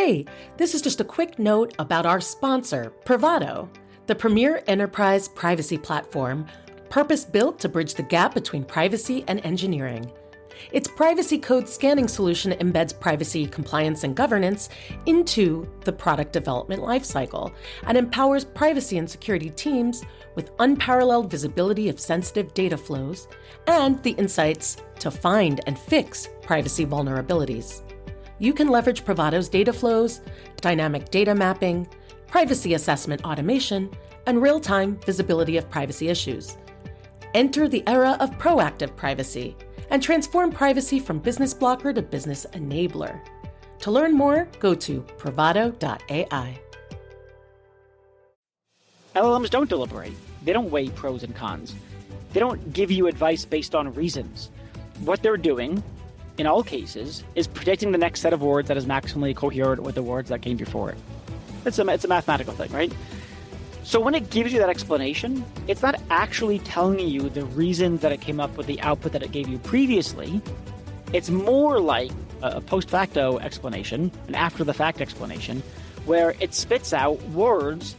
Hey, this is just a quick note about our sponsor, Privado, the premier enterprise privacy platform, purpose-built to bridge the gap between privacy and engineering. Its privacy code scanning solution embeds privacy compliance and governance into the product development lifecycle and empowers privacy and security teams with unparalleled visibility of sensitive data flows and the insights to find and fix privacy vulnerabilities. You can leverage Privado's data flows, dynamic data mapping, privacy assessment automation, and real-time visibility of privacy issues. Enter the era of proactive privacy and transform privacy from business blocker to business enabler. To learn more, go to privado.ai. LLMs don't deliberate. They don't weigh pros and cons. They don't give you advice based on reasons. What they're doing, in all cases, is predicting the next set of words that is maximally coherent with the words that came before it. It's a mathematical thing, right? So when it gives you that explanation, it's not actually telling you the reasons that it came up with the output that it gave you previously. It's more like a post-facto explanation, an after-the-fact explanation, where it spits out words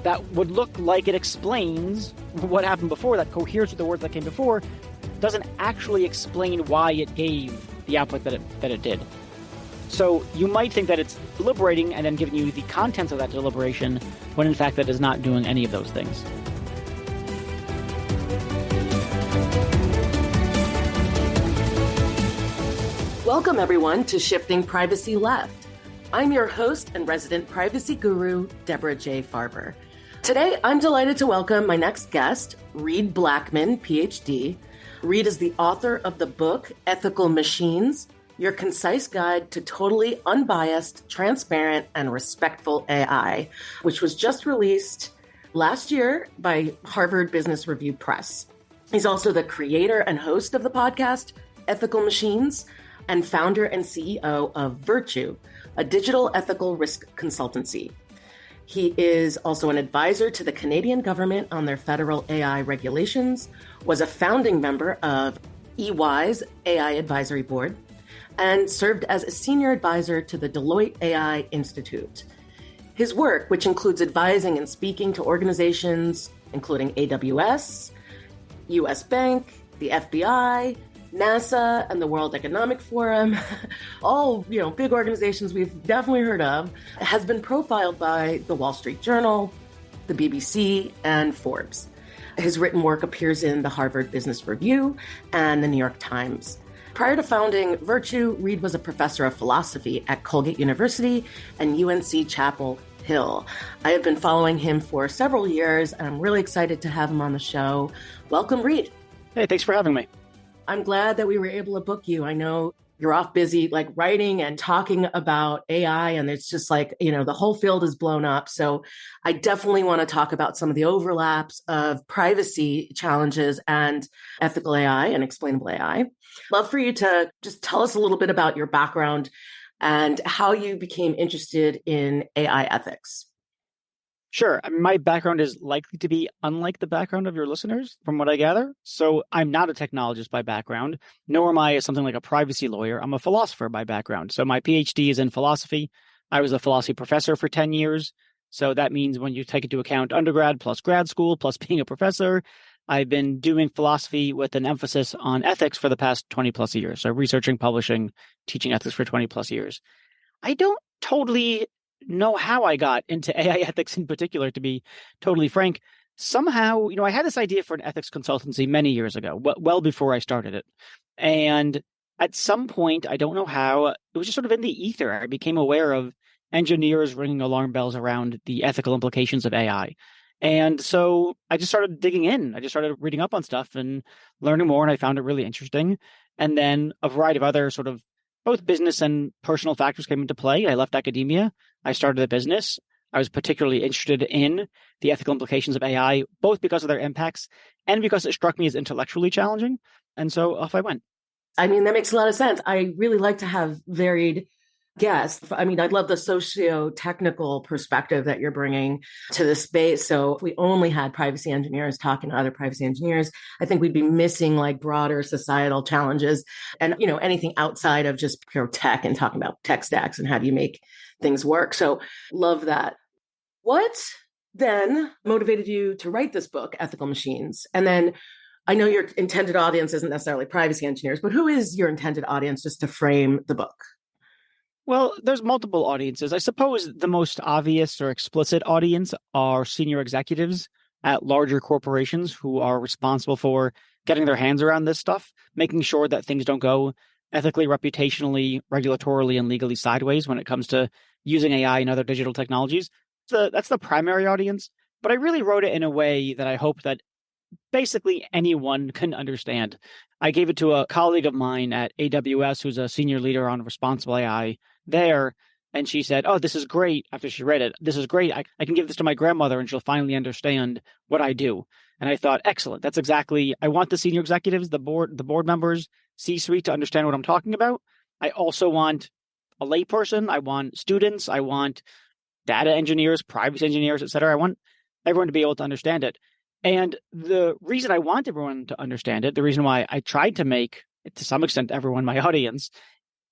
that would look like it explains what happened before, that coheres with the words that came before, doesn't actually explain why it gave the output that it did. So you might think that it's deliberating and then giving you the contents of that deliberation, when in fact that is not doing any of those things. Welcome, everyone, to Shifting Privacy Left. I'm your host and resident privacy guru, Deborah J. Farber. Today, I'm delighted to welcome my next guest, Reid Blackman, PhD. Reid is the author of the book, Ethical Machines, Your Concise Guide to Totally Unbiased, Transparent, and Respectful AI, which was just released last year by Harvard Business Review Press. He's also the creator and host of the podcast, Ethical Machines, and founder and CEO of Virtue, a digital ethical risk consultancy. He is also an advisor to the Canadian government on their federal AI regulations, was a founding member of EY's AI Advisory Board, and served as a senior advisor to the Deloitte AI Institute. His work, which includes advising and speaking to organizations including AWS, US Bank, the FBI, NASA, and the World Economic Forum, all big organizations we've definitely heard of, has been profiled by the Wall Street Journal, the BBC, and Forbes. His written work appears in the Harvard Business Review and the New York Times. Prior to founding Virtue, Reid was a professor of philosophy at Colgate University and UNC Chapel Hill. I have been following him for several years, and I'm really excited to have him on the show. Welcome, Reid. Hey, thanks for having me. I'm glad that we were able to book you. I know you're off busy writing and talking about AI, and it's just the whole field is blown up. So I definitely want to talk about some of the overlaps of privacy challenges and ethical AI and explainable AI. Love for you to just tell us a little bit about your background and how you became interested in AI ethics. Sure. My background is likely to be unlike the background of your listeners, from what I gather. So I'm not a technologist by background, nor am I something like a privacy lawyer. I'm a philosopher by background. So my PhD is in philosophy. I was a philosophy professor for 10 years. So that means when you take into account undergrad plus grad school plus being a professor, I've been doing philosophy with an emphasis on ethics for the past 20 plus years. So researching, publishing, teaching ethics for 20 plus years. I don't totally know how I got into AI ethics in particular, to be totally frank. Somehow, I had this idea for an ethics consultancy many years ago, well before I started it. And at some point, I don't know how, it was just sort of in the ether. I became aware of engineers ringing alarm bells around the ethical implications of AI. And so I just started digging in. I just started reading up on stuff and learning more, and I found it really interesting. And then a variety of other sort of both business and personal factors came into play. I left academia. I started a business. I was particularly interested in the ethical implications of AI, both because of their impacts and because it struck me as intellectually challenging. And so off I went. I mean, that makes a lot of sense. I really like to have varied guests. I mean, I love the socio-technical perspective that you're bringing to the space. So if we only had privacy engineers talking to other privacy engineers, I think we'd be missing broader societal challenges and, anything outside of just pure tech and talking about tech stacks and how do you make things work. So love that. What then motivated you to write this book, Ethical Machines? And then I know your intended audience isn't necessarily privacy engineers, but who is your intended audience, just to frame the book? Well, there's multiple audiences. I suppose the most obvious or explicit audience are senior executives at larger corporations who are responsible for getting their hands around this stuff, making sure that things don't go ethically, reputationally, regulatorily, and legally sideways when it comes to using AI and other digital technologies. So that's the primary audience. But I really wrote it in a way that I hope that basically anyone can understand. I gave it to a colleague of mine at AWS who's a senior leader on responsible AI there. And she said, "Oh, this is great." After she read it, "This is great. I can give this to my grandmother and she'll finally understand what I do." And I thought, excellent. That's exactly, I want the senior executives, the board members, C-suite to understand what I'm talking about. I also want a layperson. I want students. I want data engineers, privacy engineers, et cetera. I want everyone to be able to understand it. And the reason I want everyone to understand it, the reason why I tried to make, to some extent, everyone my audience,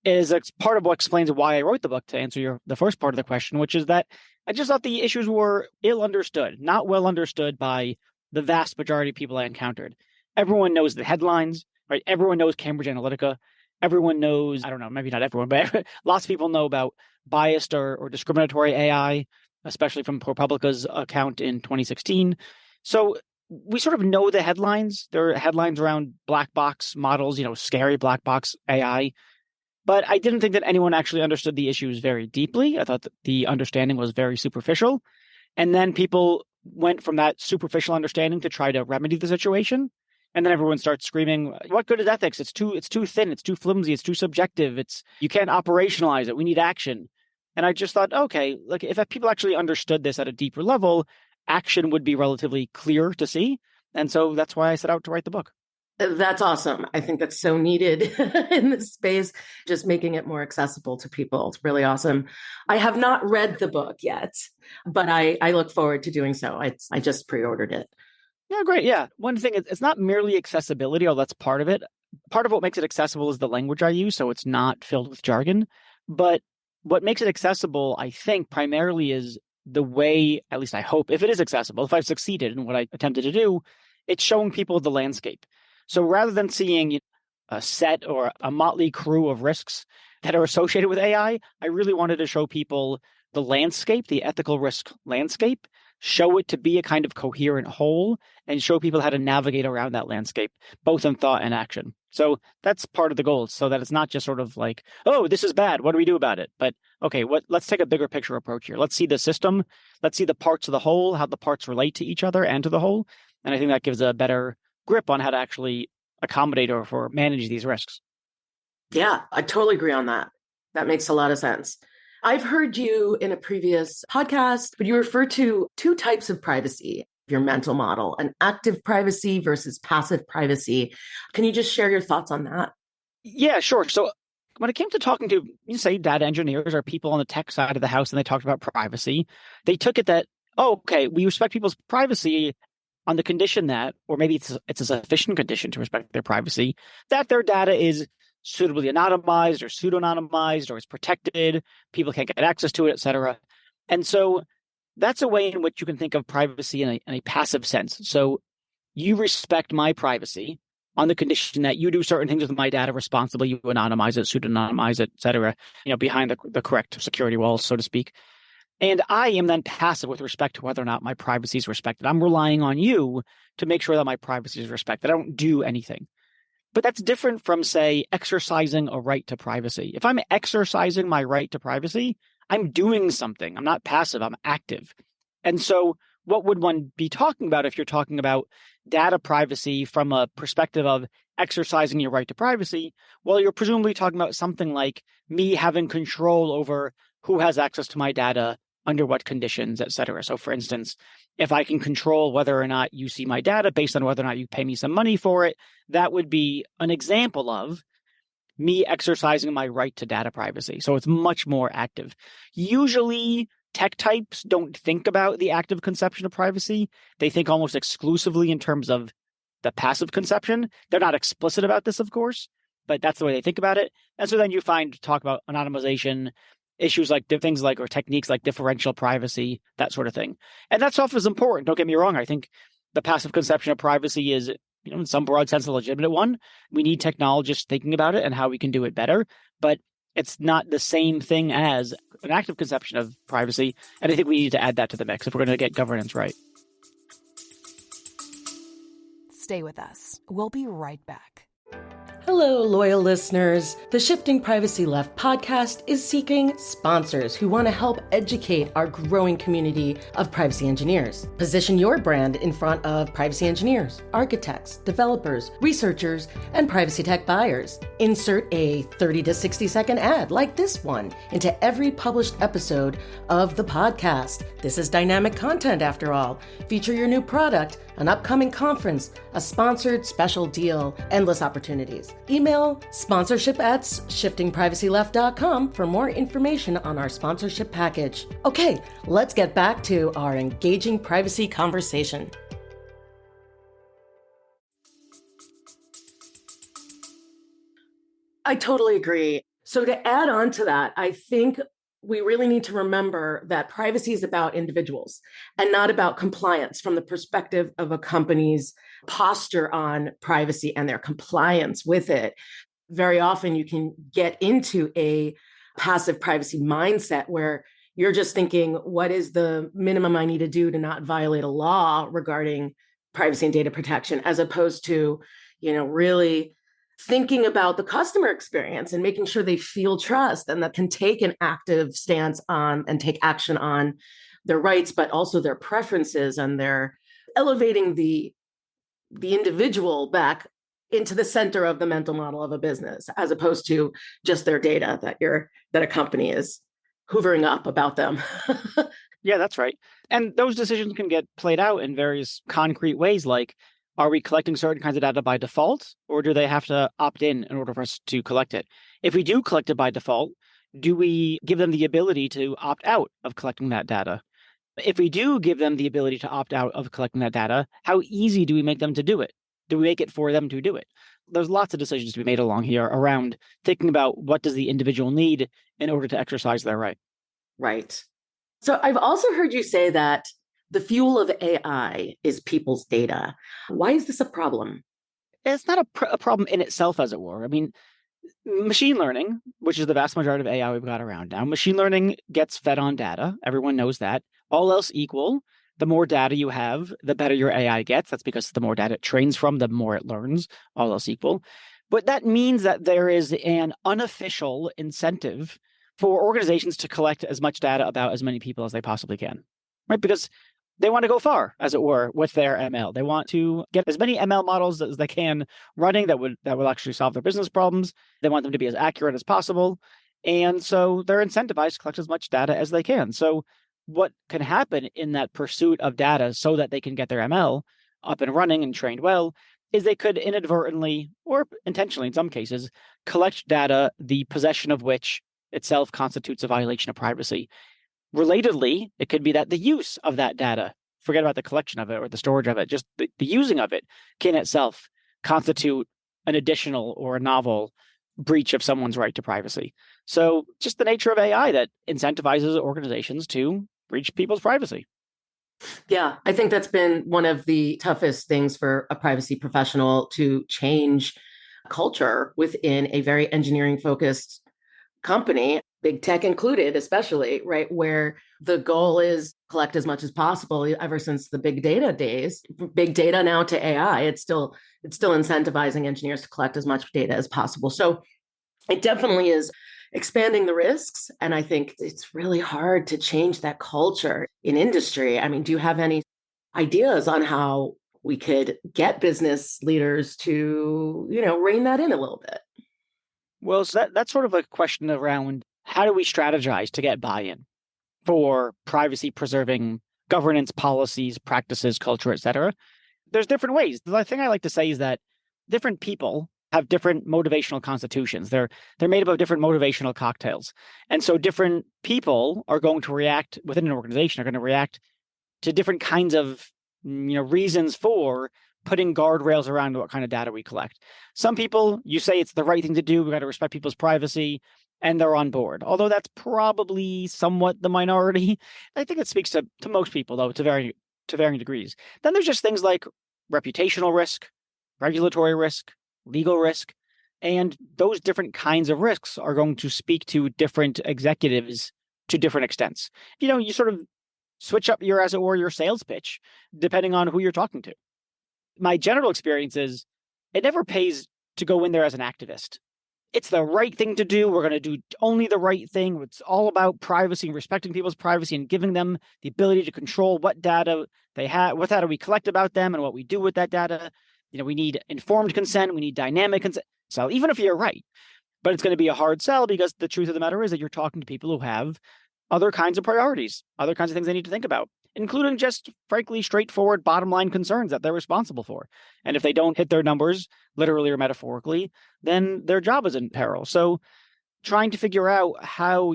is part of what explains why I wrote the book, to answer the first part of the question, which is that I just thought the issues were ill understood, not well understood by the vast majority of people I encountered. Everyone knows the headlines, right? Everyone knows Cambridge Analytica. Everyone knows, I don't know, maybe not everyone, but lots of people know about biased or discriminatory AI, especially from ProPublica's account in 2016. So we sort of know the headlines. There are headlines around black box models, scary black box AI. But I didn't think that anyone actually understood the issues very deeply. I thought that the understanding was very superficial. And then people went from that superficial understanding to try to remedy the situation. And then everyone starts screaming, "What good is ethics? It's too thin, it's too flimsy, it's too subjective, you can't operationalize it. We need action." And I just thought, okay, like if people actually understood this at a deeper level, action would be relatively clear to see. And so that's why I set out to write the book. That's awesome. I think that's so needed in this space, just making it more accessible to people. It's really awesome. I have not read the book yet, but I look forward to doing so. I just pre-ordered it. Yeah, great. Yeah. One thing is, it's not merely accessibility, although that's part of it. Part of what makes it accessible is the language I use, so it's not filled with jargon. But what makes it accessible, I think, primarily is the way, at least I hope, if it is accessible, if I've succeeded in what I attempted to do, it's showing people the landscape. So rather than seeing a set or a motley crew of risks that are associated with AI, I really wanted to show people the landscape, the ethical risk landscape, show it to be a kind of coherent whole, and show people how to navigate around that landscape, both in thought and action. So that's part of the goal, so that it's not just sort of like, oh, this is bad, what do we do about it? But okay, let's take a bigger picture approach here. Let's see the system, let's see the parts of the whole, how the parts relate to each other and to the whole. And I think that gives a better grip on how to actually accommodate or manage these risks. Yeah, I totally agree on that. That makes a lot of sense. I've heard you in a previous podcast, but you refer to two types of privacy, your mental model, an active privacy versus passive privacy. Can you just share your thoughts on that? Yeah, sure. So when it came to talking to, say, data engineers or people on the tech side of the house, and they talked about privacy, they took it that, oh, okay, we respect people's privacy on the condition that, or maybe it's a sufficient condition to respect their privacy, that their data is suitably anonymized or pseudo-anonymized or is protected, people can't get access to it, et cetera. And so that's a way in which you can think of privacy in a passive sense. So you respect my privacy on the condition that you do certain things with my data responsibly, you anonymize it, pseudo-anonymize it, et cetera, behind the correct security walls, so to speak. And I am then passive with respect to whether or not my privacy is respected. I'm relying on you to make sure that my privacy is respected. I don't do anything. But that's different from, say, exercising a right to privacy. If I'm exercising my right to privacy, I'm doing something. I'm not passive, I'm active. And so what would one be talking about if you're talking about data privacy from a perspective of exercising your right to privacy? Well, you're presumably talking about something like me having control over who has access to my data, under what conditions, et cetera. So for instance, if I can control whether or not you see my data based on whether or not you pay me some money for it, that would be an example of me exercising my right to data privacy. So it's much more active. Usually tech types don't think about the active conception of privacy. They think almost exclusively in terms of the passive conception. They're not explicit about this, of course, but that's the way they think about it. And so then you find talk about anonymization issues like things like, or techniques like differential privacy, that sort of thing. And that stuff is important. Don't get me wrong. I think the passive conception of privacy is, in some broad sense, a legitimate one. We need technologists thinking about it and how we can do it better, but it's not the same thing as an active conception of privacy. And I think we need to add that to the mix if we're going to get governance right. Stay with us. We'll be right back. Hello, loyal listeners. The Shifting Privacy Left podcast is seeking sponsors who want to help educate our growing community of privacy engineers. Position your brand in front of privacy engineers, architects, developers, researchers, and privacy tech buyers. Insert a 30 to 60 second ad like this one into every published episode of the podcast. This is dynamic content after all. Feature your new product, an upcoming conference, a sponsored special deal, endless opportunities. Email sponsorship@shiftingprivacyleft.com for more information on our sponsorship package. Okay, let's get back to our engaging privacy conversation. I totally agree. So to add on to that, I think we really need to remember that privacy is about individuals and not about compliance from the perspective of a company's posture on privacy and their compliance with it. Very often you can get into a passive privacy mindset where you're just thinking, what is the minimum I need to do to not violate a law regarding privacy and data protection, as opposed to, really thinking about the customer experience and making sure they feel trust and that can take an active stance on and take action on their rights, but also their preferences, and they're elevating the individual back into the center of the mental model of a business, as opposed to just their data that a company is hoovering up about them. Yeah, that's right. And those decisions can get played out in various concrete ways, like, are we collecting certain kinds of data by default, or do they have to opt in order for us to collect it? If we do collect it by default, do we give them the ability to opt out of collecting that data? If we do give them the ability to opt out of collecting that data, how easy do we make them to do it? Do we make it for them to do it? There's lots of decisions to be made along here around thinking about what does the individual need in order to exercise their right. Right. So I've also heard you say that the fuel of AI is people's data. Why is this a problem? It's not a problem in itself, as it were. I mean, machine learning, which is the vast majority of AI we've got around now, machine learning gets fed on data. Everyone knows that. All else equal, the more data you have, the better your AI gets. That's because the more data it trains from, the more it learns, all else equal. But that means that there is an unofficial incentive for organizations to collect as much data about as many people as they possibly can, right? Because they want to go far, as it were, with their ML. They want to get as many ML models as they can running that will actually solve their business problems. They want them to be as accurate as possible. And so they're incentivized to collect as much data as they can. So what can happen in that pursuit of data so that they can get their ML up and running and trained well is they could inadvertently, or intentionally in some cases, collect data, the possession of which itself constitutes a violation of privacy. Relatedly, it could be that the use of that data, forget about the collection of it or the storage of it, just the using of it can itself constitute an additional or a novel breach of someone's right to privacy. So just the nature of AI that incentivizes organizations to breach people's privacy. Yeah, I think that's been one of the toughest things for a privacy professional to change culture within a very engineering focused company, big tech included, especially, right? Where the goal is collect as much as possible. Ever since the big data days, big data now to AI, it's still incentivizing engineers to collect as much data as possible. So it definitely is expanding the risks. And I think it's really hard to change that culture in industry. I mean, do you have any ideas on how we could get business leaders to, rein that in a little bit? Well, so that's sort of a question around how do we strategize to get buy-in for privacy preserving governance policies, practices, culture, et cetera. There's different ways. The thing I like to say is that different people have different motivational constitutions. They're made up of different motivational cocktails. And so different people are going to react within an organization, are going to react to different kinds of reasons for putting guardrails around what kind of data we collect. Some people, you say it's the right thing to do. We've got to respect people's privacy. and they're on board. Although that's probably somewhat the minority. I think it speaks to most people, though, to varying degrees. Then there's just things like reputational risk, regulatory risk, legal risk, and those different kinds of risks are going to speak to different executives to different extents. You sort of switch up your, as it were, your sales pitch, depending on who you're talking to. My general experience is it never pays to go in there as an activist. It's the right thing to do. We're going to do only the right thing. It's all about privacy and respecting people's privacy and giving them the ability to control what data they have, what data we collect about them and what we do with that data. We need informed consent. We need dynamic consent. So even if you're right, but it's going to be a hard sell because the truth of the matter is that you're talking to people who have other kinds of priorities, other kinds of things they need to think about, including just, frankly, straightforward bottom line concerns that they're responsible for. And if they don't hit their numbers, literally or metaphorically, then their job is in peril. So trying to figure out how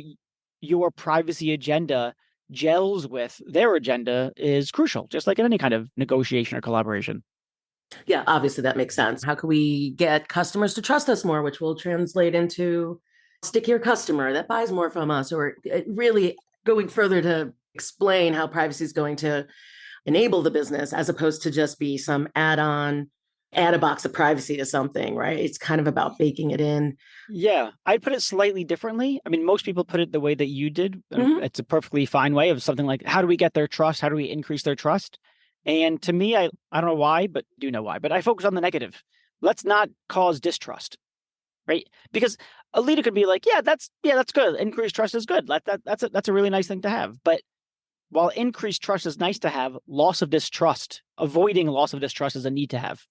your privacy agenda gels with their agenda is crucial, just like in any kind of negotiation or collaboration. Yeah, obviously that makes sense. How can we get customers to trust us more, which will translate into stickier customer that buys more from us, or really going further to explain how privacy is going to enable the business as opposed to just be some add a box of privacy to something, right? It's kind of about baking it in. Yeah, I'd put it slightly differently. I mean, most people put it the way that you did. Mm-hmm. It's a perfectly fine way of something like, how do we get their trust? How do we increase their trust? And to me, I don't know why, but do know why, but I focus on the negative. Let's not cause distrust, right? Because a leader could be like, that's good. Increased trust is good. That's a really nice thing to have. But while increased trust is nice to have, avoiding loss of distrust is a need to have.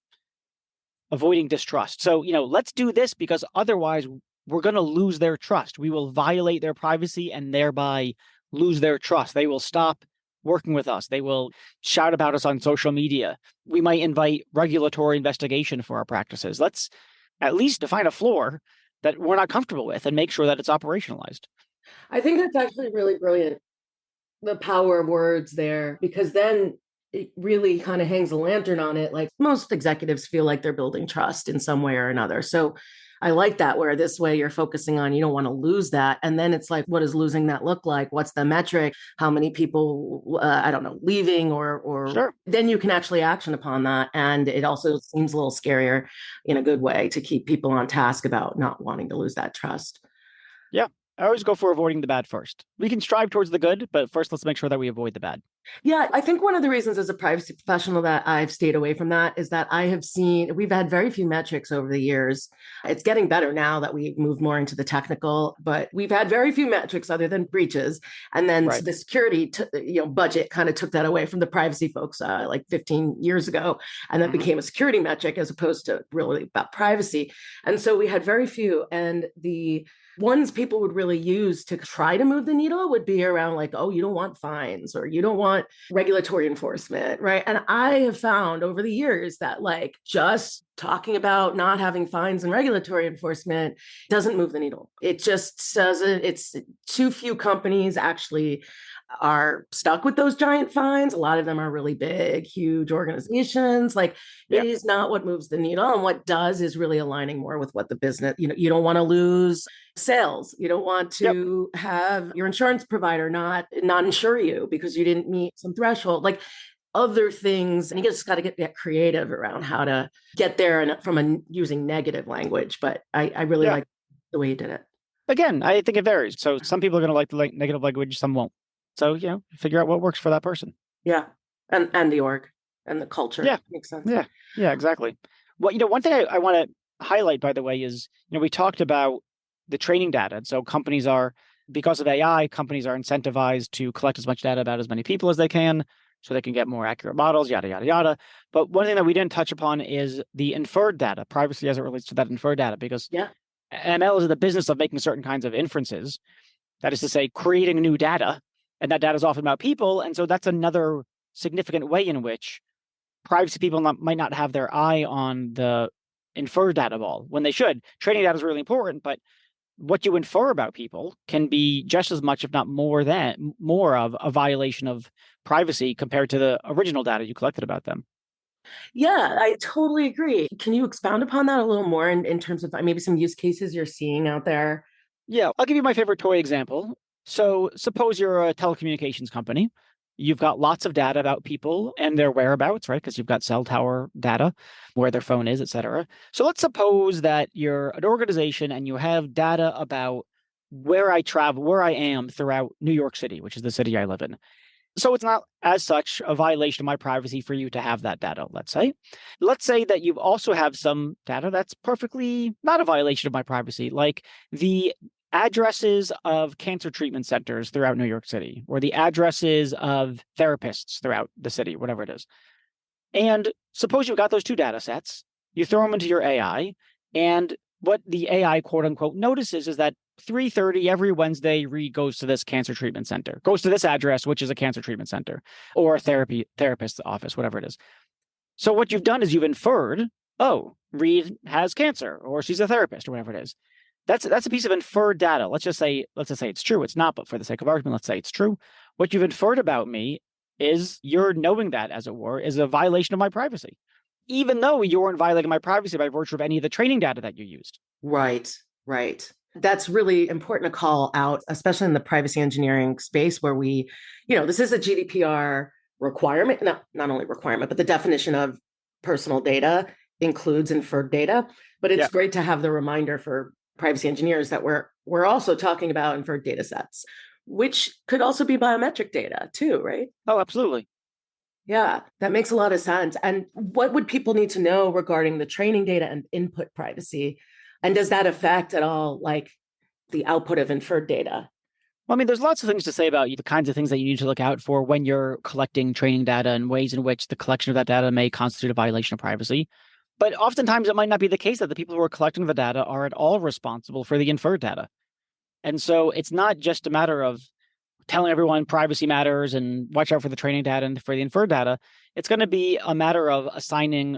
Avoiding distrust. So, let's do this because otherwise we're going to lose their trust. We will violate their privacy and thereby lose their trust. They will stop working with us. They will shout about us on social media. We might invite regulatory investigation for our practices. Let's at least define a floor that we're not comfortable with and make sure that it's operationalized. I think that's actually really brilliant. The power of words there, because then it really kind of hangs a lantern on it. Like most executives feel like they're building trust in some way or another. So I like that, where this way you're focusing on, you don't want to lose that. And then it's like, what does losing that look like? What's the metric? How many people, I don't know, leaving or Sure. Then you can actually action upon that. And it also seems a little scarier in a good way to keep people on task about not wanting to lose that trust. Yeah. I always go for avoiding the bad first. We can strive towards the good, but first let's make sure that we avoid the bad. Yeah, I think one of the reasons as a privacy professional that I've stayed away from that is that we've had very few metrics over the years. It's getting better now that we move more into the technical, but we've had very few metrics other than breaches. And then Right. the security budget kind of took that away from the privacy folks like 15 years ago. And that became a security metric as opposed to really about privacy. And so we had very few. And the ones people would really use to try to move the needle would be around like, oh, you don't want fines or you don't want regulatory enforcement, right? And I have found over the years that like just talking about not having fines and regulatory enforcement doesn't move the needle. It just doesn't. It's too few companies actually are stuck with those giant fines. A lot of them are really big, huge organizations. Like it is not what moves the needle. And what does is really aligning more with what the business, you don't want to lose sales. You don't want to have your insurance provider not insure you because you didn't meet some threshold. Like other things, and you just got to get creative around how to get there and using negative language. But I really like the way you did it. Again, I think it varies. So some people are going to like the negative language, some won't. So, figure out what works for that person. Yeah. And the org and the culture. Yeah. Makes sense. Yeah, exactly. Well, one thing I want to highlight, by the way, is, we talked about the training data. And so because of AI, companies are incentivized to collect as much data about as many people as they can so they can get more accurate models, yada, yada, yada. But one thing that we didn't touch upon is the inferred data, privacy as it relates to that inferred data, because ML is in the business of making certain kinds of inferences. That is to say, creating new data. And that data is often about people. And so that's another significant way in which privacy people might not have their eye on the inferred data ball when they should. Training data is really important, but what you infer about people can be just as much, if not more of a violation of privacy compared to the original data you collected about them. Yeah, I totally agree. Can you expound upon that a little more in terms of maybe some use cases you're seeing out there? Yeah, I'll give you my favorite toy example. So suppose you're a telecommunications company. You've got lots of data about people and their whereabouts, right? Because you've got cell tower data, where their phone is, et cetera. So let's suppose that you're an organization and you have data about where I travel, where I am throughout New York City, which is the city I live in. So it's not as such a violation of my privacy for you to have that data, let's say. Let's say that you also have some data that's perfectly not a violation of my privacy, like the addresses of cancer treatment centers throughout New York City, or the addresses of therapists throughout the city, whatever it is. And suppose you've got those two data sets, you throw them into your AI, and what the AI quote unquote notices is that 3:30 every Wednesday, Reid goes to this cancer treatment center, goes to this address, which is a cancer treatment center, or a therapist's office, whatever it is. So what you've done is you've inferred, oh, Reid has cancer, or she's a therapist, or whatever it is. That's a piece of inferred data. Let's just say it's true. It's not, but for the sake of argument, let's say it's true. What you've inferred about me is you're knowing that, as it were, is a violation of my privacy, even though you weren't violating my privacy by virtue of any of the training data that you used. Right, right. That's really important to call out, especially in the privacy engineering space where this is a GDPR requirement, not only requirement, but the definition of personal data includes inferred data. But it's Yeah. great to have the reminder for privacy engineers that we're also talking about inferred data sets, which could also be biometric data too, right? Oh, absolutely. Yeah, that makes a lot of sense. And what would people need to know regarding the training data and input privacy? And does that affect at all, like the output of inferred data? Well, I mean, there's lots of things to say about the kinds of things that you need to look out for when you're collecting training data and ways in which the collection of that data may constitute a violation of privacy. But oftentimes it might not be the case that the people who are collecting the data are at all responsible for the inferred data. And so it's not just a matter of telling everyone privacy matters and watch out for the training data and for the inferred data. It's going to be a matter of assigning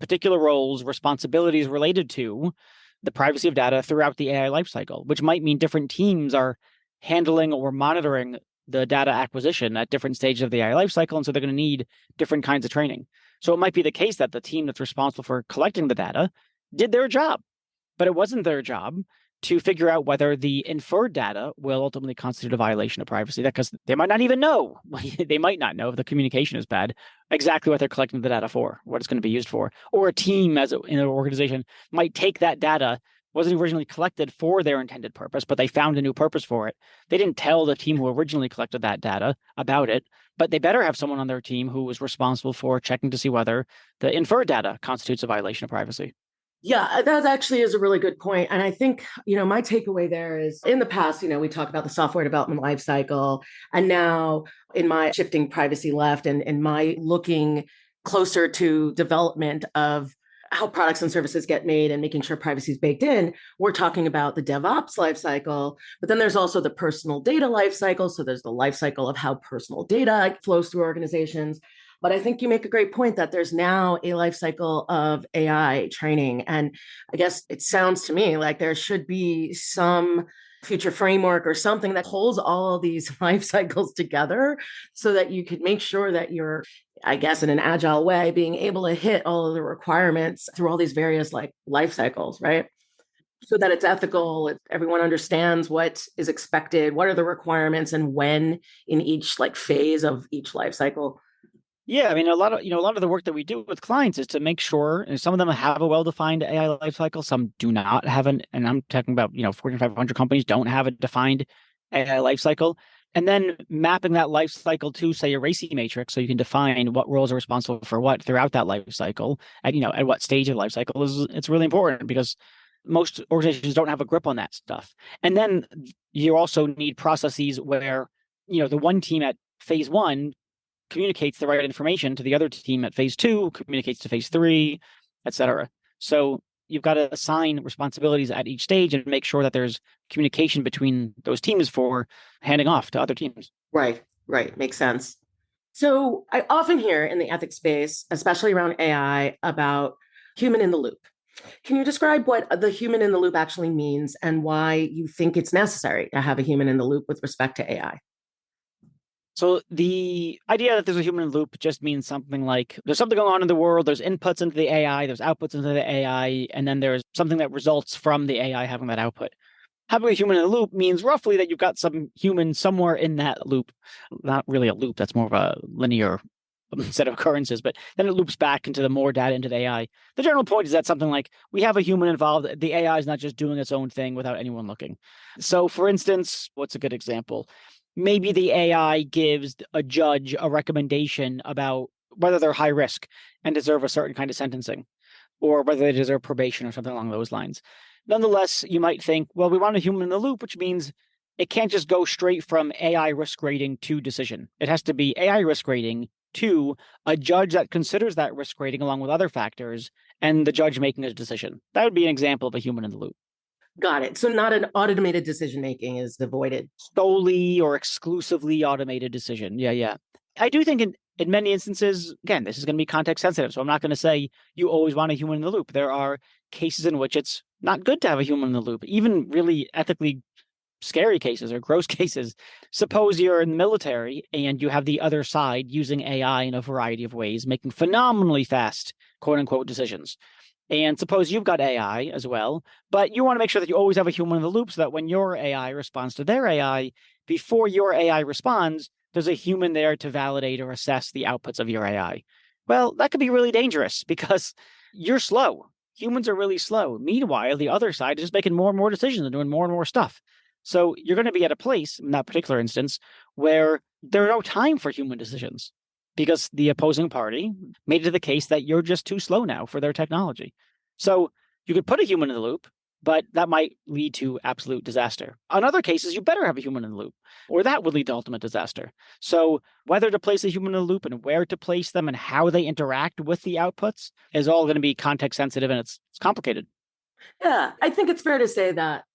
particular roles, responsibilities related to the privacy of data throughout the AI lifecycle, which might mean different teams are handling or monitoring the data acquisition at different stages of the AI lifecycle. And so they're going to need different kinds of training. So it might be the case that the team that's responsible for collecting the data did their job, but it wasn't their job to figure out whether the inferred data will ultimately constitute a violation of privacy, because they might not even know. They might not know if the communication is bad, exactly what they're collecting the data for, what it's going to be used for. Or a team in an organization might take that data, wasn't originally collected for their intended purpose, but they found a new purpose for it. They didn't tell the team who originally collected that data about it, but they better have someone on their team who was responsible for checking to see whether the inferred data constitutes a violation of privacy. Yeah, that actually is a really good point. And I think, my takeaway there is in the past, we talk about the software development lifecycle. And now in my shifting privacy left and in my looking closer to development of how products and services get made and making sure privacy is baked in, we're talking about the DevOps lifecycle. But then there's also the personal data lifecycle. So there's the lifecycle of how personal data flows through organizations. But I think you make a great point that there's now a life cycle of AI training. And I guess it sounds to me like there should be some future framework or something that holds all of these life cycles together so that you could make sure that you're, I guess, in an agile way, being able to hit all of the requirements through all these various life cycles, right? So that it's ethical, everyone understands what is expected, what are the requirements, and when in each phase of each life cycle. Yeah, I mean, a lot of the work that we do with clients is to make sure, and some of them have a well-defined AI lifecycle, some do not have and I'm talking about, Fortune 500 companies don't have a defined AI lifecycle. And then mapping that lifecycle to, say, a RACI matrix, so you can define what roles are responsible for what throughout that lifecycle, at what stage of life cycle it's really important because most organizations don't have a grip on that stuff. And then you also need processes where, the one team at phase one communicates the right information to the other team at phase two, communicates to phase three, et cetera. So you've got to assign responsibilities at each stage and make sure that there's communication between those teams for handing off to other teams. Right, right. Makes sense. So I often hear in the ethics space, especially around AI, about human in the loop. Can you describe what the human in the loop actually means and why you think it's necessary to have a human in the loop with respect to AI? So the idea that there's a human in the loop just means something like there's something going on in the world, there's inputs into the AI, there's outputs into the AI, and then there's something that results from the AI having that output. Having a human in the loop means roughly that you've got some human somewhere in that loop. Not really a loop, that's more of a linear set of occurrences, but then it loops back into the more data into the AI. The general point is that something like we have a human involved. The AI is not just doing its own thing without anyone looking. So, for instance, what's a good example? Maybe the AI gives a judge a recommendation about whether they're high risk and deserve a certain kind of sentencing, or whether they deserve probation or something along those lines. Nonetheless, you might think, well, we want a human in the loop, which means it can't just go straight from AI risk rating to decision. It has to be AI risk rating to a judge that considers that risk rating along with other factors and the judge making a decision. That would be an example of a human in the loop. Got it. So not an automated decision making is avoided. Solely or exclusively automated decision. Yeah, yeah. I do think in many instances, again, this is going to be context sensitive. So I'm not going to say you always want a human in the loop. There are cases in which it's not good to have a human in the loop, even really ethically scary cases or gross cases. Suppose you're in the military and you have the other side using AI in a variety of ways, making phenomenally fast, quote unquote, decisions. And suppose you've got AI as well, but you want to make sure that you always have a human in the loop so that when your AI responds to their AI, before your AI responds, there's a human there to validate or assess the outputs of your AI. Well, that could be really dangerous because you're slow. Humans are really slow. Meanwhile, the other side is just making more and more decisions and doing more and more stuff. So you're going to be at a place in that particular instance where there's no time for human decisions because the opposing party made it the case that you're just too slow now for their technology. So you could put a human in the loop, but that might lead to absolute disaster. In other cases, you better have a human in the loop, or that would lead to ultimate disaster. So whether to place a human in the loop and where to place them and how they interact with the outputs is all going to be context sensitive, and it's complicated. Yeah, I think it's fair to say that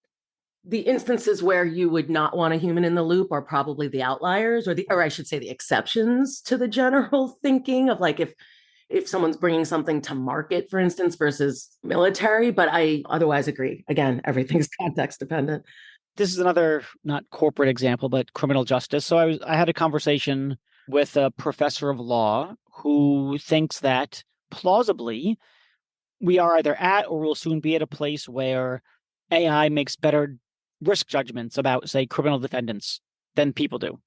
the instances where you would not want a human in the loop are probably the outliers, or I should say the exceptions to the general thinking of like if someone's bringing something to market, for instance, versus military. But I otherwise agree. Again, everything's context dependent. This is another not corporate example, but criminal justice. So I had a conversation with a professor of law who thinks that plausibly we are either at or will soon be at a place where AI makes better risk judgments about, say, criminal defendants than people do.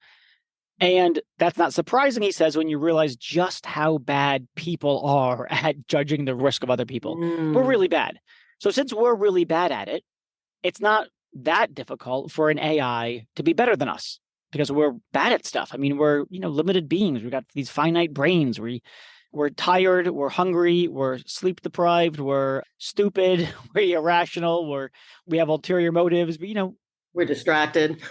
And that's not surprising, he says, when you realize just how bad people are at judging the risk of other people. We're really bad. So since we're really bad at it, it's not that difficult for an AI to be better than us because we're bad at stuff. I mean, we're, limited beings. We've got these finite brains. We're tired, we're hungry, we're sleep deprived, we're stupid, we're irrational, we have ulterior motives, but we're distracted.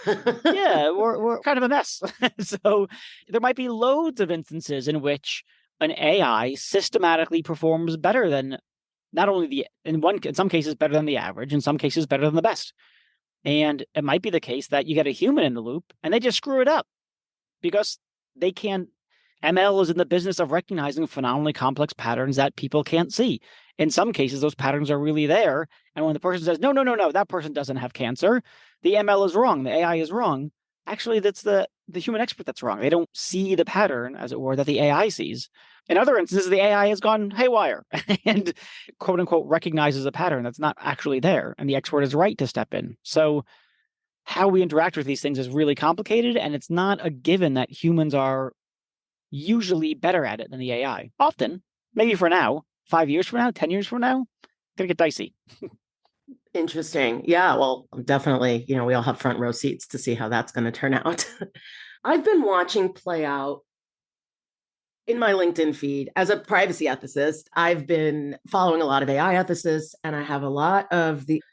yeah, we're kind of a mess. So there might be loads of instances in which an AI systematically performs better than not only in some cases better than the average, in some cases better than the best. And it might be the case that you get a human in the loop and they just screw it up because they can't. ML is in the business of recognizing phenomenally complex patterns that people can't see. In some cases, those patterns are really there. And when the person says, no, that person doesn't have cancer, the ML is wrong, the AI is wrong. Actually, that's the human expert that's wrong. They don't see the pattern, as it were, that the AI sees. In other instances, the AI has gone haywire and quote unquote recognizes a pattern that's not actually there. And the expert is right to step in. So how we interact with these things is really complicated. And it's not a given that humans are usually better at it than the AI. Often, maybe for now, 5 years from now, 10 years from now, gonna get dicey. Interesting. Yeah, well, definitely, we all have front row seats to see how that's going to turn out. I've been watching play out in my LinkedIn feed as a privacy ethicist. I've been following a lot of AI ethicists, and I have a lot of the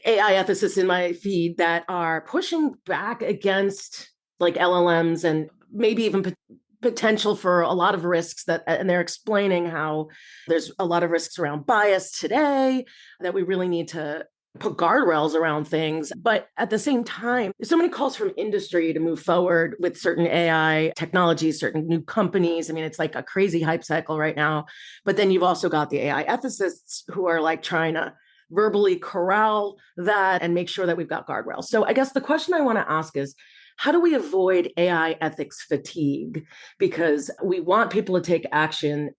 AI ethicists in my feed that are pushing back against like LLMs and maybe even potential for a lot of risks and they're explaining how there's a lot of risks around bias today, that we really need to put guardrails around things. But at the same time, there's so many calls from industry to move forward with certain AI technologies, certain new companies. I mean, it's like a crazy hype cycle right now. But then you've also got the AI ethicists who are like trying to verbally corral that and make sure that we've got guardrails. So I guess the question I want to ask is, how do we avoid AI ethics fatigue? Because we want people to take action,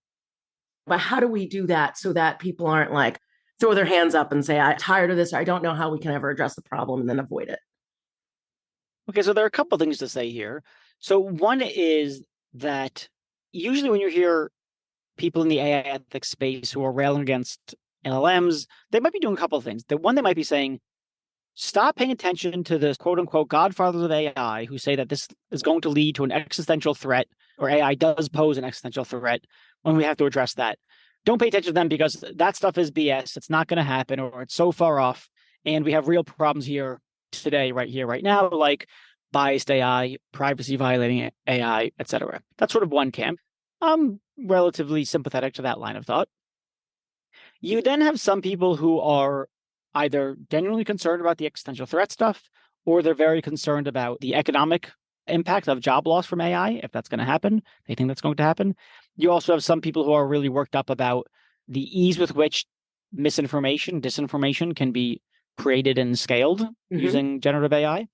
but how do we do that so that people aren't like, throw their hands up and say, I'm tired of this, or I don't know how we can ever address the problem, and then avoid it. Okay, so there are a couple of things to say here. So one is that usually when you hear people in the AI ethics space who are railing against LLMs, they might be doing a couple of things. The one, they might be saying, stop paying attention to the quote unquote godfathers of AI who say that this is going to lead to an existential threat, or AI does pose an existential threat when we have to address that. Don't pay attention to them because that stuff is BS. It's not going to happen, or it's so far off. And we have real problems here today, right here, right now, like biased AI, privacy violating AI, etc. That's sort of one camp. I'm relatively sympathetic to that line of thought. You then have some people who are either genuinely concerned about the existential threat stuff, or they're very concerned about the economic impact of job loss from AI, if that's going to happen. They think that's going to happen. You also have some people who are really worked up about the ease with which misinformation, disinformation can be created and scaled using generative AI.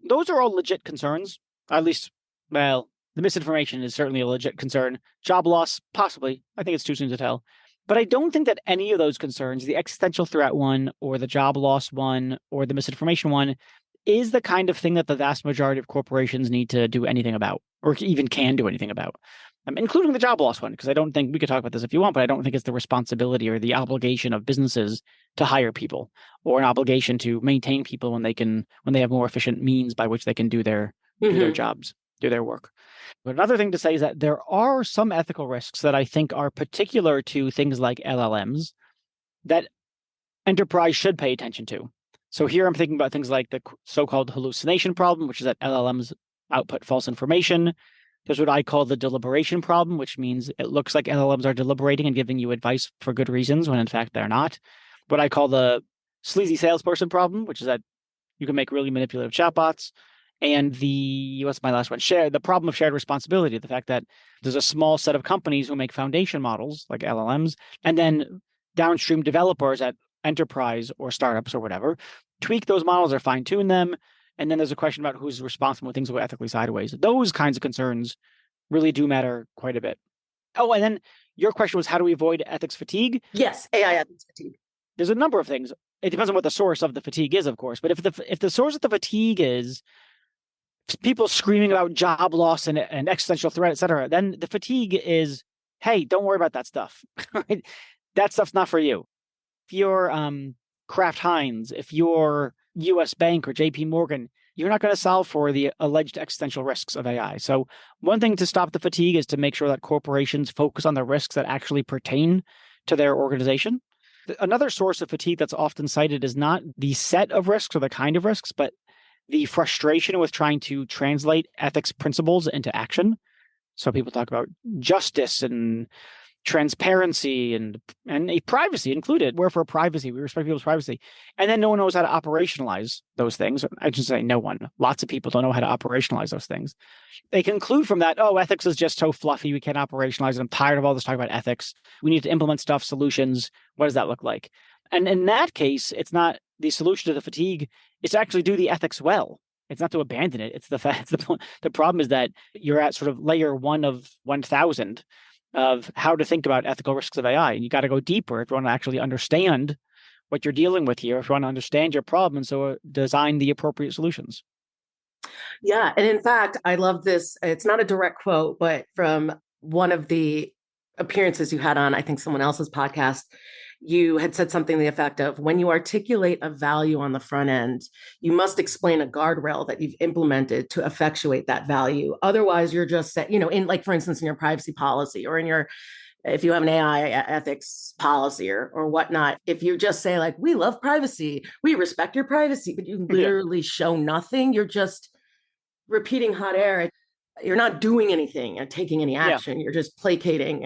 Those are all legit concerns. At least, well, the misinformation is certainly a legit concern. Job loss, possibly. I think it's too soon to tell. But I don't think that any of those concerns, the existential threat one, or the job loss one, or the misinformation one, is the kind of thing that the vast majority of corporations need to do anything about, or even can do anything about, including the job loss one, because I don't think, we could talk about this if you want, but I don't think it's the responsibility or the obligation of businesses to hire people, or an obligation to maintain people when they have more efficient means by which they can do their jobs, do their work. But another thing to say is that there are some ethical risks that I think are particular to things like LLMs that enterprise should pay attention to. So here I'm thinking about things like the so-called hallucination problem, which is that LLMs output false information. There's what I call the deliberation problem, which means it looks like LLMs are deliberating and giving you advice for good reasons when in fact they're not. What I call the sleazy salesperson problem, which is that you can make really manipulative chatbots. And what's my last one? The problem of shared responsibility, the fact that there's a small set of companies who make foundation models like LLMs, and then downstream developers at enterprise or startups or whatever tweak those models or fine tune them. And then there's a question about who's responsible when things go ethically sideways. Those kinds of concerns really do matter quite a bit. Oh, and then your question was, how do we avoid ethics fatigue? Yes, AI ethics fatigue. There's a number of things. It depends on what the source of the fatigue is, of course. But if the source of the fatigue is people screaming about job loss and existential threat, et cetera, then the fatigue is, hey, don't worry about that stuff. Right? That stuff's not for you. If you're Kraft Heinz, if you're US Bank or JP Morgan, you're not going to solve for the alleged existential risks of AI. So one thing to stop the fatigue is to make sure that corporations focus on the risks that actually pertain to their organization. Another source of fatigue that's often cited is not the set of risks or the kind of risks, but the frustration with trying to translate ethics principles into action. So people talk about justice and transparency and privacy included. We're for privacy. We respect people's privacy. And then no one knows how to operationalize those things. I should say no one. Lots of people don't know how to operationalize those things. They conclude from that, oh, ethics is just so fluffy. We can't operationalize it. I'm tired of all this talk about ethics. We need to implement stuff, solutions. What does that look like? And in that case, it's not the solution to the fatigue. It's to actually do the ethics well. It's not to abandon it. It's the fact. The problem is that you're at sort of layer 1 of 1,000 of how to think about ethical risks of AI. And you got to go deeper if you want to actually understand what you're dealing with here, if you want to understand your problem, and so design the appropriate solutions. Yeah. And in fact, I love this. It's not a direct quote, but from one of the appearances you had on, I think, someone else's podcast, you had said something to the effect of, when you articulate a value on the front end, you must explain a guardrail that you've implemented to effectuate that value. Otherwise, you're just set, in, like, for instance, in your privacy policy, or if you have an AI ethics policy or whatnot, if you just say, like, we love privacy, we respect your privacy, but you literally show nothing, you're just repeating hot air. You're not doing anything and taking any action. You're just placating.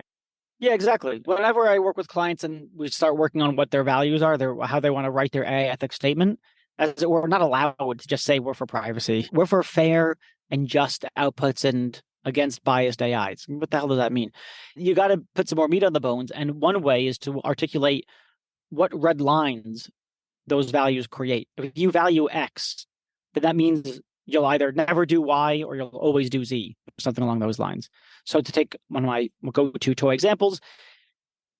Yeah, exactly. Whenever I work with clients and we start working on what their values are, how they want to write their AI ethics statement, as we're not allowed to just say we're for privacy. We're for fair and just outputs and against biased AIs. What the hell does that mean? You got to put some more meat on the bones. And one way is to articulate what red lines those values create. If you value X, then that means you'll either never do Y or you'll always do Z, something along those lines. So to take one of my go-to toy examples,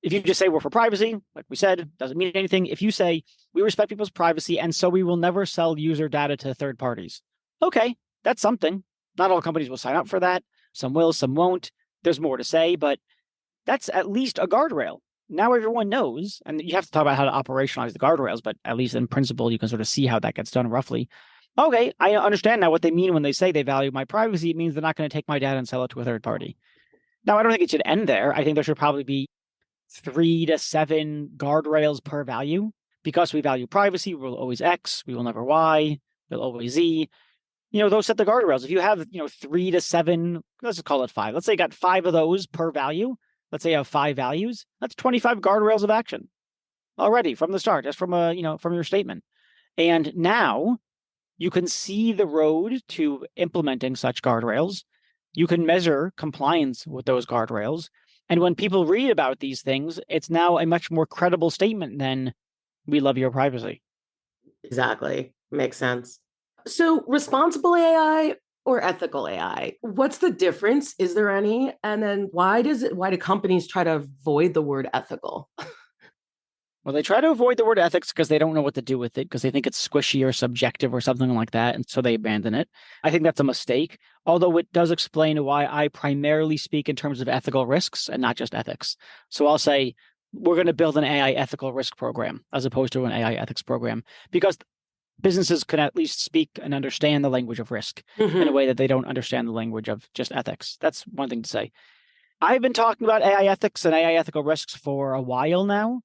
If you just say we're for privacy, like we said, doesn't mean anything. If you say we respect people's privacy and so we will never sell user data to third parties. Okay, that's something. Not all companies will sign up for that. Some will, some won't. There's more to say, but that's at least a guardrail. Now everyone knows, and you have to talk about how to operationalize the guardrails, but at least in principle, you can sort of see how that gets done roughly. Okay, I understand now what they mean when they say they value my privacy. It means they're not going to take my data and sell it to a third party. Now, I don't think it should end there. I think there should probably be 3 to 7 guardrails per value. Because we value privacy, we'll always X, we will never Y, we'll always Z. Those set the guardrails. If you have, 3 to 7, let's just call it 5. Let's say you got 5 of those per value. Let's say you have 5 values. That's 25 guardrails of action already from the start, just from from your statement. And now you can see the road to implementing such guardrails. You can measure compliance with those guardrails. And when people read about these things, it's now a much more credible statement than we love your privacy. Exactly. Makes sense. So responsible AI or ethical AI? What's the difference? Is there any? And then why do companies try to avoid the word ethical? Well, they try to avoid the word ethics because they don't know what to do with it, because they think it's squishy or subjective or something like that. And so they abandon it. I think that's a mistake, although it does explain why I primarily speak in terms of ethical risks and not just ethics. So I'll say, we're going to build an AI ethical risk program as opposed to an AI ethics program, because businesses can at least speak and understand the language of risk in a way that they don't understand the language of just ethics. That's one thing to say. I've been talking about AI ethics and AI ethical risks for a while now.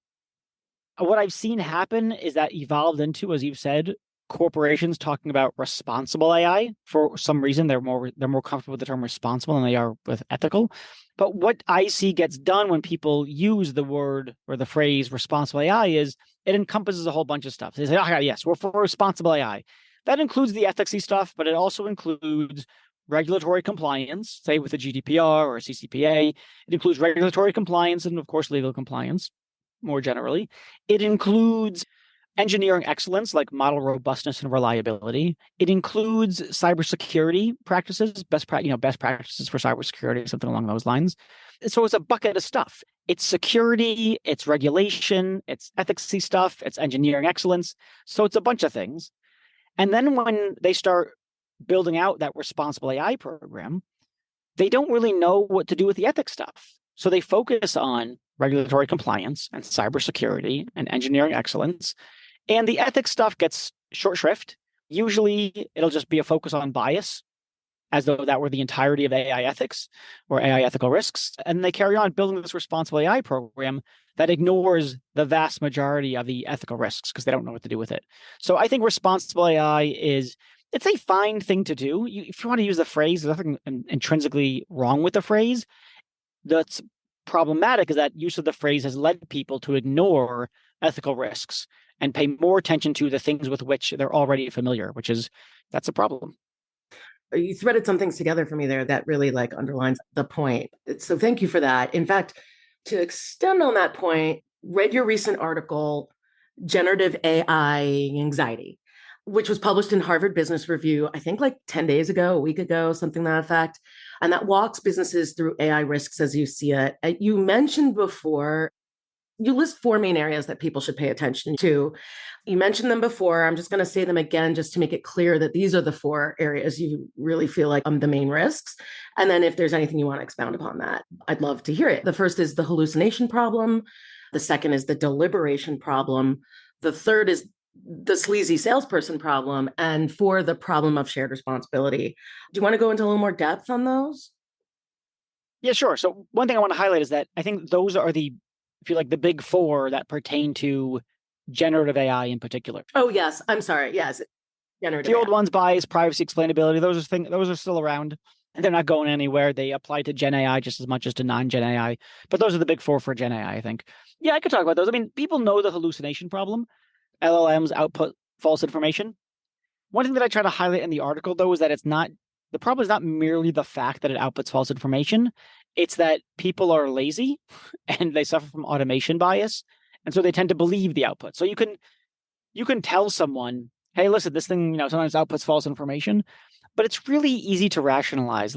What I've seen happen is that evolved into, as you've said, corporations talking about responsible AI. For some reason, they're more comfortable with the term responsible than they are with ethical. But what I see gets done when people use the word or the phrase responsible AI is it encompasses a whole bunch of stuff. They say, oh, yes, we're for responsible AI. That includes the ethicsy stuff, but it also includes regulatory compliance, say with the GDPR or CCPA. It includes regulatory compliance and, of course, legal compliance more generally. It includes engineering excellence, like model robustness and reliability. It includes cybersecurity practices, best practices for cybersecurity, something along those lines. So it's a bucket of stuff. It's security, it's regulation, it's ethicsy stuff, it's engineering excellence. So it's a bunch of things. And then when they start building out that responsible AI program, they don't really know what to do with the ethics stuff. So they focus on regulatory compliance and cybersecurity and engineering excellence. And the ethics stuff gets short shrift. Usually it'll just be a focus on bias, as though that were the entirety of AI ethics or AI ethical risks. And they carry on building this responsible AI program that ignores the vast majority of the ethical risks because they don't know what to do with it. So I think responsible AI it's a fine thing to do. If you want to use the phrase, there's nothing intrinsically wrong with the phrase. That's problematic is that use of the phrase has led people to ignore ethical risks and pay more attention to the things with which they're already familiar, that's a problem. You threaded some things together for me there that really underlines the point. So thank you for that. In fact, to extend on that point, read your recent article, Generative AI-xiety, which was published in Harvard Business Review, I think 10 days ago, a week ago, something to that effect. And that walks businesses through AI risks as you see it. You mentioned before, you list 4 main areas that people should pay attention to. You mentioned them before. I'm just going to say them again just to make it clear that these are the 4 areas you really feel like the main risks. And then if there's anything you want to expound upon that, I'd love to hear it. The first is the hallucination problem. The second is the deliberation problem. The third is the sleazy salesperson problem. And 4, the problem of shared responsibility. Do you want to go into a little more depth on those? Yeah, sure. So one thing I want to highlight is that I think those are the big 4 that pertain to generative AI in particular. Oh, yes. I'm sorry. Yes. Generative The old AI. ones, bias, privacy, explainability, those are still around. They're not going anywhere. They apply to Gen AI just as much as to non-Gen AI. But those are the big 4 for Gen AI, I think. Yeah, I could talk about those. I mean, people know the hallucination problem. LLMs output false information. One thing that I try to highlight in the article, though, is that the problem is not merely the fact that it outputs false information. It's that people are lazy and they suffer from automation bias. And so they tend to believe the output. So you can tell someone, hey, listen, this thing, sometimes outputs false information, but it's really easy to rationalize.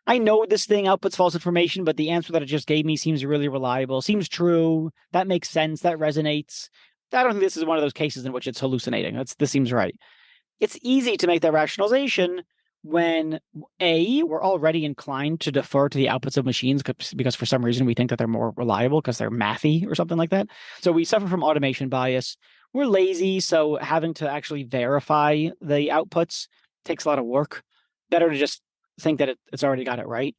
I know this thing outputs false information, but the answer that it just gave me seems really reliable, seems true. That makes sense. That resonates. I don't think this is one of those cases in which it's hallucinating. This seems right. It's easy to make that rationalization when we're already inclined to defer to the outputs of machines because for some reason we think that they're more reliable because they're mathy or something like that. So we suffer from automation bias. We're lazy, so having to actually verify the outputs takes a lot of work. Better to just think that it's already got it right.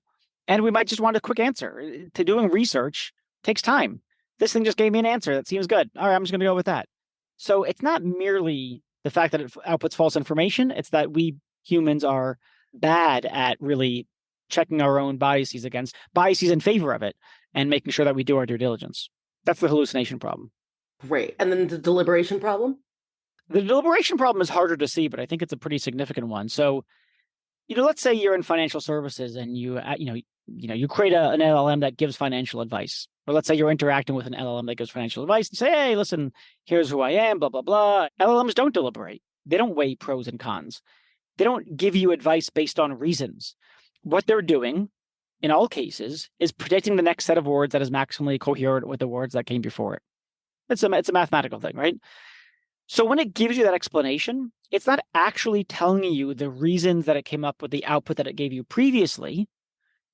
And we might just want a quick answer. To doing research takes time. This thing just gave me an answer that seems good. All right, I'm just going to go with that. So it's not merely the fact that it outputs false information. It's that we humans are bad at really checking our own biases against biases in favor of it and making sure that we do our due diligence. That's the hallucination problem. Great. And then the deliberation problem? The deliberation problem is harder to see, but I think it's a pretty significant one. So, let's say you're in financial services and you create an LLM that gives financial advice. Or let's say you're interacting with an LLM that gives financial advice and say, hey, listen, here's who I am, blah, blah, blah. LLMs don't deliberate. They don't weigh pros and cons. They don't give you advice based on reasons. What they're doing, in all cases, is predicting the next set of words that is maximally coherent with the words that came before it. It's a mathematical thing, right? So when it gives you that explanation, it's not actually telling you the reasons that it came up with the output that it gave you previously.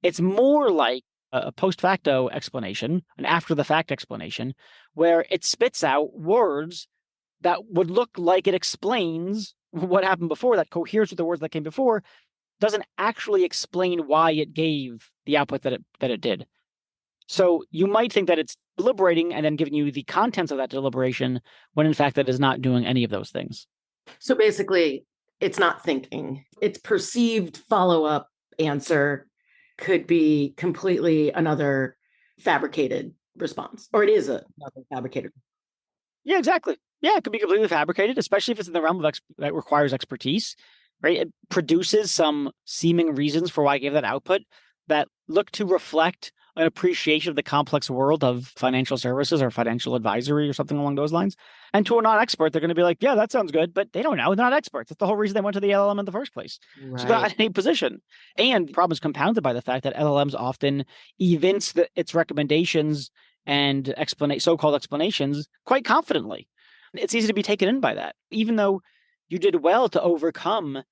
It's more like a post facto explanation, an after the fact explanation, where it spits out words that would look like it explains what happened before, that coheres with the words that came before, doesn't actually explain why it gave the output that it did. So you might think that it's deliberating and then giving you the contents of that deliberation, when in fact that is not doing any of those things. So basically, it's not thinking. Its perceived follow-up answer could be completely another fabricated response, or it is another fabricated. Yeah, exactly. Yeah, it could be completely fabricated, especially if it's in the realm of that requires expertise, right? It produces some seeming reasons for why I gave that output that look to reflect an appreciation of the complex world of financial services or financial advisory or something along those lines. And to a non-expert, they're going to be like, yeah, that sounds good, but they don't know. They're not experts. That's the whole reason they went to the LLM in the first place. Right. So they're not in any position. And the problem is compounded by the fact that LLMs often evince its recommendations and so-called explanations quite confidently. It's easy to be taken in by that, even though you did well to overcome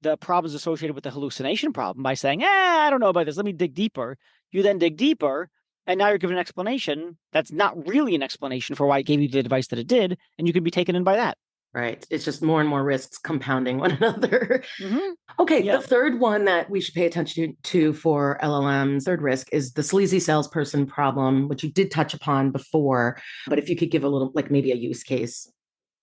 the problems associated with the hallucination problem by saying, I don't know about this. Let me dig deeper. You then dig deeper, and now you're given an explanation that's not really an explanation for why it gave you the advice that it did, and you can be taken in by that. Right. It's just more and more risks compounding one another. Mm-hmm. Okay. Yeah. The third one that we should pay attention to for LLMs, third risk, is the sleazy salesperson problem, which you did touch upon before. But if you could give a little, like maybe a use case.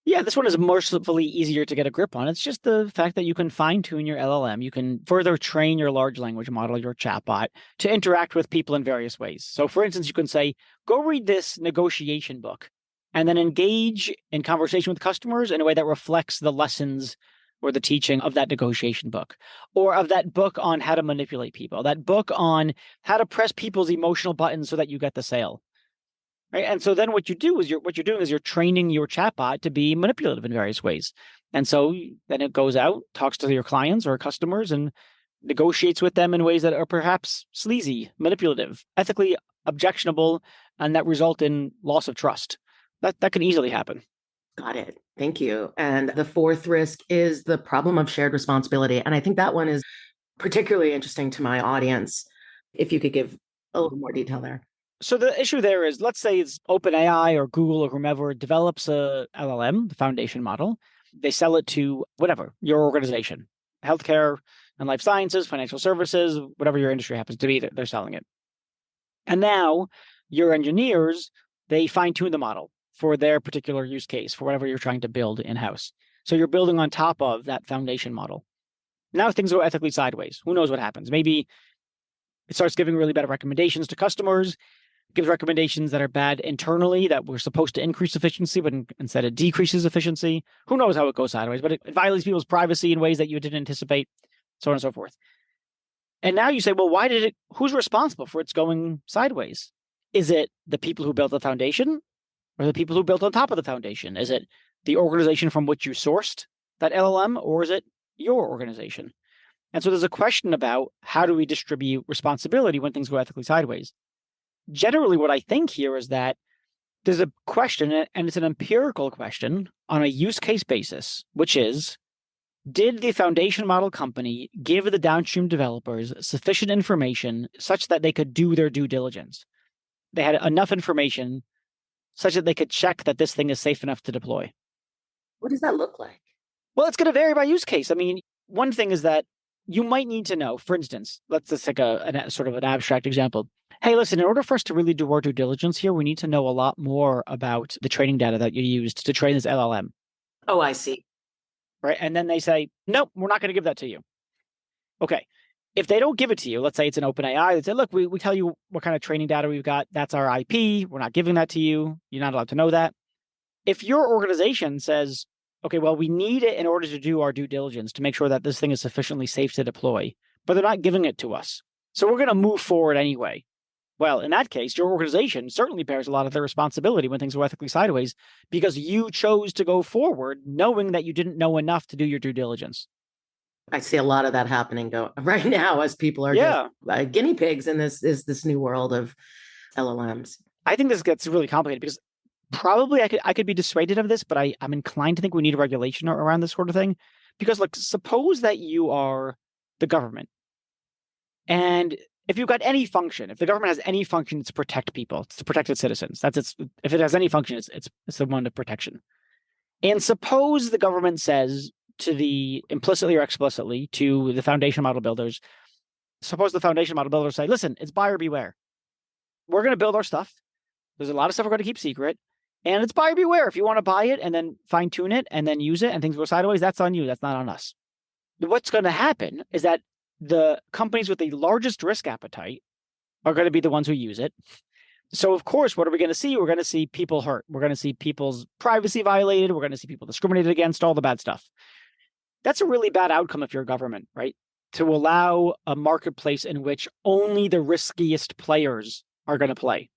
Yeah, this one is mercifully easier to get a grip on. It's just the fact that you can fine-tune your LLM. You can further train your large language model, your chatbot, to interact with people in various ways. So, for instance, you can say, go read this negotiation book, and then engage in conversation with customers in a way that reflects the lessons or the teaching of that negotiation book, or of that book on how to manipulate people, that book on how to press people's emotional buttons so that you get the sale. Right. And so then what you're doing is you're training your chatbot to be manipulative in various ways. And so then it goes out, talks to your clients or customers and negotiates with them in ways that are perhaps sleazy, manipulative, ethically objectionable, and that result in loss of trust. That can easily happen. Got it. Thank you. And the fourth risk is the problem of shared responsibility. And I think that one is particularly interesting to my audience. If you could give a little more detail there. So the issue there is, let's say it's OpenAI or Google or whomever develops a LLM, the foundation model. They sell it to whatever, your organization, healthcare and life sciences, financial services, whatever your industry happens to be, they're selling it. And now your engineers, they fine tune the model for their particular use case, for whatever you're trying to build in-house. So you're building on top of that foundation model. Now things go ethically sideways. Who knows what happens? Maybe it starts giving really bad recommendations to customers, gives recommendations that are bad internally that were supposed to increase efficiency, but instead it decreases efficiency. Who knows how it goes sideways, but it violates people's privacy in ways that you didn't anticipate, so on and so forth. And now you say, well, who's responsible for its going sideways? Is it the people who built the foundation or the people who built on top of the foundation? Is it the organization from which you sourced that LLM or is it your organization? And so there's a question about how do we distribute responsibility when things go ethically sideways? Generally, what I think here is that there's a question, and it's an empirical question on a use case basis, which is, did the foundation model company give the downstream developers sufficient information such that they could do their due diligence? They had enough information such that they could check that this thing is safe enough to deploy. What does that look like? Well, it's going to vary by use case. I mean, one thing is that you might need to know, for instance, let's just take a sort of an abstract example. Hey, listen, in order for us to really do our due diligence here, we need to know a lot more about the training data that you used to train this LLM. Oh, I see. Right. And then they say, nope, we're not going to give that to you. Okay. If they don't give it to you, let's say it's an open AI, they say, look, we tell you what kind of training data we've got. That's our IP. We're not giving that to you. You're not allowed to know that. If your organization says, okay, well, we need it in order to do our due diligence to make sure that this thing is sufficiently safe to deploy, but they're not giving it to us, so we're going to move forward anyway. Well, in that case, your organization certainly bears a lot of the responsibility when things go ethically sideways because you chose to go forward knowing that you didn't know enough to do your due diligence. I see a lot of that happening right now as people are just guinea pigs in this new world of LLMs. I think this gets really complicated because probably I could be dissuaded of this, but I'm inclined to think we need a regulation around this sort of thing. Because like, suppose that you are the government. And if you've got any function, if the government has any function to protect people, to protect its citizens, if it has any function, it's the one of protection. And suppose the government says to the implicitly or explicitly to the foundation model builders, suppose the foundation model builders say, listen, it's buyer beware. We're going to build our stuff. There's a lot of stuff we're going to keep secret. And it's buyer beware. If you want to buy it and then fine tune it and then use it and things go sideways, that's on you. That's not on us. What's going to happen is that the companies with the largest risk appetite are going to be the ones who use it. So, of course, what are we going to see? We're going to see people hurt. We're going to see people's privacy violated. We're going to see people discriminated against, all the bad stuff. That's a really bad outcome if you're a government, right? To allow a marketplace in which only the riskiest players are going to play.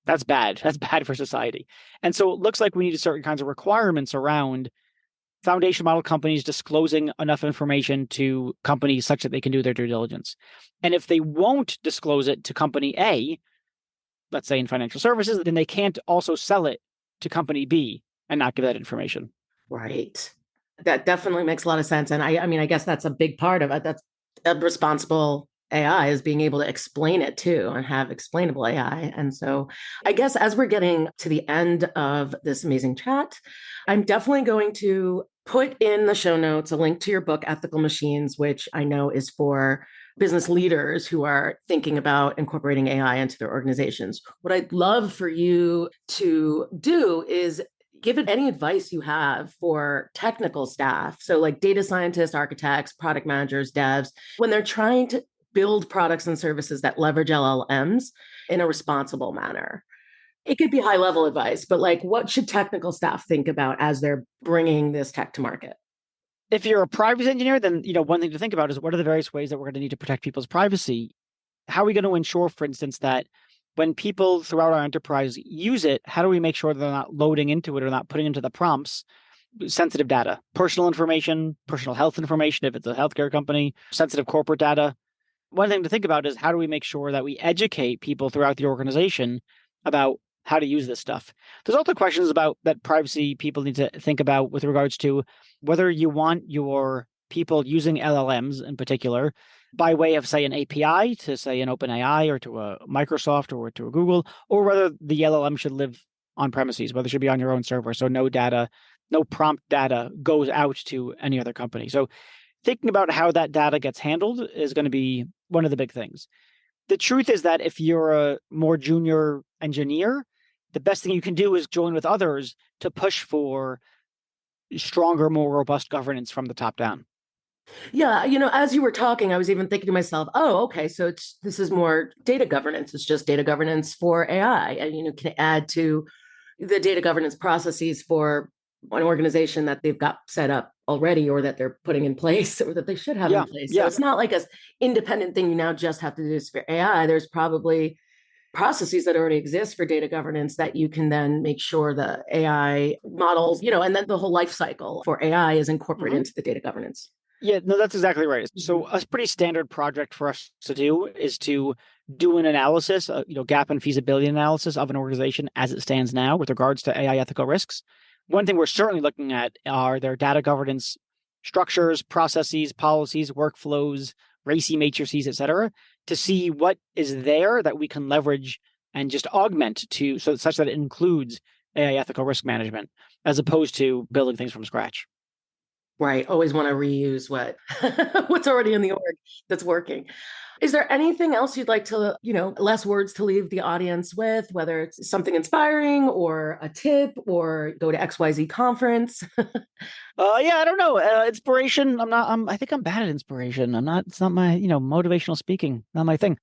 That's bad. That's bad for society. And so it looks like we need certain kinds of requirements around foundation model companies disclosing enough information to companies such that they can do their due diligence. And if they won't disclose it to company A, let's say in financial services, then they can't also sell it to company B and not give that information. Right. That definitely makes a lot of sense. And I mean, I guess that's a big part of it. That's a responsible AI, is being able to explain it too and have explainable AI. And so I guess as we're getting to the end of this amazing chat, I'm definitely going to put in the show notes a link to your book, Ethical Machines, which I know is for business leaders who are thinking about incorporating AI into their organizations. What I'd love for you to do is give it any advice you have for technical staff. So like data scientists, architects, product managers, devs, when they're trying to build products and services that leverage LLMs in a responsible manner. It could be high level advice, but like what should technical staff think about as they're bringing this tech to market? If you're a privacy engineer, then one thing to think about is what are the various ways that we're going to need to protect people's privacy? How are we going to ensure, for instance, that when people throughout our enterprise use it, how do we make sure they're not loading into it or not putting into the prompts sensitive data, personal information, personal health information, if it's a healthcare company, sensitive corporate data? One thing to think about is how do we make sure that we educate people throughout the organization about how to use this stuff. There's also questions about that privacy people need to think about with regards to whether you want your people using LLMs in particular by way of, say, an API to, say, an OpenAI or to a Microsoft or to a Google, or whether the LLM should live on premises, whether it should be on your own server. So no data, no prompt data goes out to any other company. So thinking about how that data gets handled is going to be one of the big things. The truth is that if you're a more junior engineer, the best thing you can do is join with others to push for stronger, more robust governance from the top down. Yeah, as you were talking, I was even thinking to myself, oh, okay, so this is more data governance. It's just data governance for AI, and can add to the data governance processes for an organization that they've got set up already or that they're putting in place or that they should have in place. So it's not like an independent thing you now just have to do this for AI. There's probably processes that already exist for data governance that you can then make sure the AI models, and then the whole life cycle for AI is incorporated into the data governance. Yeah, no, that's exactly right. So a pretty standard project for us to do is to do an analysis, gap and feasibility analysis of an organization as it stands now with regards to AI ethical risks. One thing we're certainly looking at are their data governance structures, processes, policies, workflows, RACI matrices, et cetera, to see what is there that we can leverage and just augment such that it includes AI ethical risk management, as opposed to building things from scratch. Right. Always want to reuse what's already in the org that's working. Is there anything else you'd like to, less words to leave the audience with, whether it's something inspiring or a tip or go to XYZ conference? Yeah, I don't know. Inspiration. I think I'm bad at inspiration. It's not my, motivational speaking, not my thing.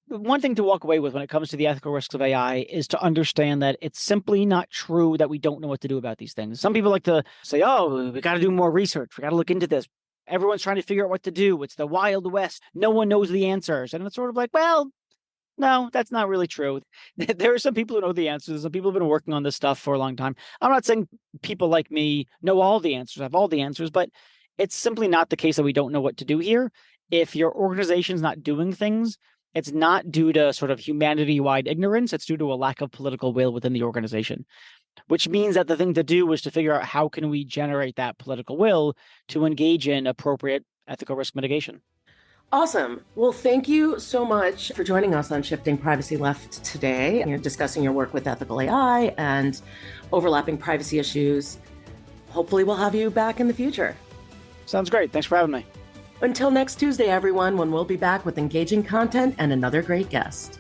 One thing to walk away with when it comes to the ethical risks of AI is to understand that it's simply not true that we don't know what to do about these things. Some people like to say, oh, we got to do more research. We got to look into this. Everyone's trying to figure out what to do. It's the Wild West. No one knows the answers. And it's sort of like, well, no, that's not really true. There are some people who know the answers. Some people have been working on this stuff for a long time. I'm not saying people like me know all the answers, have all the answers, but it's simply not the case that we don't know what to do here. If your organization's not doing things, it's not due to sort of humanity-wide ignorance. It's due to a lack of political will within the organization, which means that the thing to do is to figure out how can we generate that political will to engage in appropriate ethical risk mitigation. Awesome. Well, thank you so much for joining us on Shifting Privacy Left today. Discussing your work with ethical AI and overlapping privacy issues. Hopefully we'll have you back in the future. Sounds great. Thanks for having me. Until next Tuesday, everyone, when we'll be back with engaging content and another great guest.